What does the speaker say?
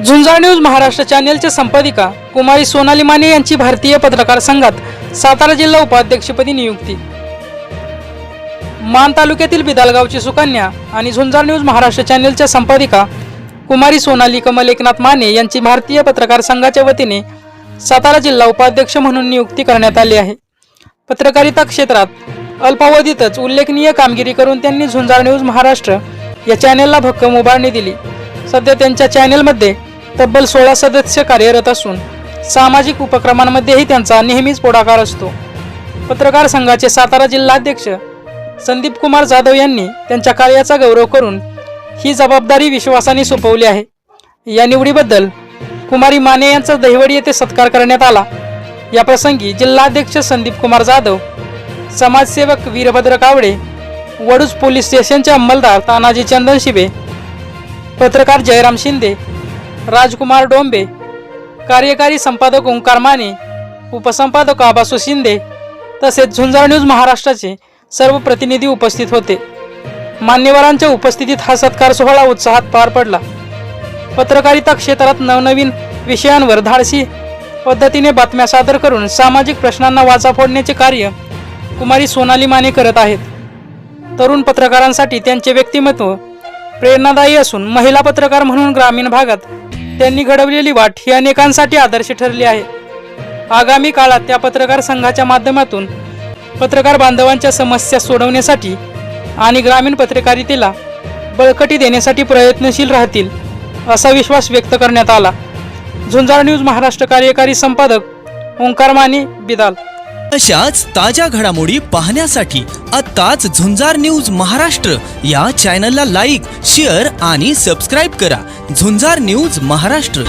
झुंजार news Maharashtra चॅनेलच्या संपादिका कुमारी सोनाली माने यांची भारतीय पत्रकार संघात सातारा जिल्हा उपाध्यक्षपदी नियुक्ती। मान तालुक्यातील बिदालगावची सुकन्या आणि झुंजार न्यूज महाराष्ट्र चॅनेलच्या संपादिका कुमारी सोनाली कमल एकनाथ माने यांची भारतीय पत्रकार संघाच्या वतीने सातारा जिल्हा उपाध्यक्ष म्हणून नियुक्ती करण्यात आली आहे। पत्रकारिता क्षेत्रात अल्पावधीतच उल्लेखनीय कामगिरी करून त्यांनी झुंजार न्यूज महाराष्ट्र या चॅनेलला भक्कम उभारणी दिली। सध्या त्यांच्या चॅनेलमध्ये तब्बल 16 सदस्य कार्यरत असून सामाजिक उपक्रमांमध्येही त्यांचा नेहमीच पुढाकार असतो। पत्रकार संघाचे सातारा जिल्हाध्यक्ष संदीप कुमार जाधव यांनी त्यांच्या कार्याचा गौरव करून ही जबाबदारी विश्वासाने सोपवली आहे। या निवडीबद्दल कुमारी माने यांचा दहिवडी येथे सत्कार करण्यात आला। या प्रसंगी जिल्हाध्यक्ष संदीप कुमार जाधव, समाजसेवक वीरभद्र कावडे, वडूज पोलीस स्टेशनचे अंमलदार तानाजी चंदन शिबे, पत्रकार जयराम शिंदे, राजकुमार डोंबे, कार्यकारी संपादक ओंकार माने, उपसंपादक आबासू शिंदे तसेच झुंजार न्यूज महाराष्ट्राचे सर्व प्रतिनिधी उपस्थित होते। मान्यवरांच्या उपस्थितीत हा सत्कार सोहळा उत्साहात पार पडला। पत्रकारिता क्षेत्रात नवनवीन विषयांवर धाडसी पद्धतीने बातम्या सादर करून सामाजिक प्रश्नांना वाचा फोडण्याचे कार्य कुमारी सोनाली माने करत आहेत। तरुण पत्रकारांसाठी त्यांचे व्यक्तिमत्व प्रेरणादायी असून महिला पत्रकार म्हणून ग्रामीण भागात त्यांनी घडवलेली वाट ही अनेकांसाठी आदर्श ठरली आहे। आगामी काळात त्या पत्रकार संघाच्या माध्यमातून पत्रकार बांधवांच्या समस्या सोडवण्यासाठी आणि ग्रामीण पत्रकारितेला बळकटी देण्यासाठी प्रयत्नशील राहतील असा विश्वास व्यक्त करण्यात आला। झुंजार न्यूज महाराष्ट्र कार्यकारी संपादक ओंकार माने, बिदाल। अशाच ताज्या घडामोडी पाहण्यासाठी आत्ताच झुंजार न्यूज महाराष्ट्र या चॅनलला लाईक, शेअर आणि सबस्क्राईब करा। झुंजार न्यूज महाराष्ट्र।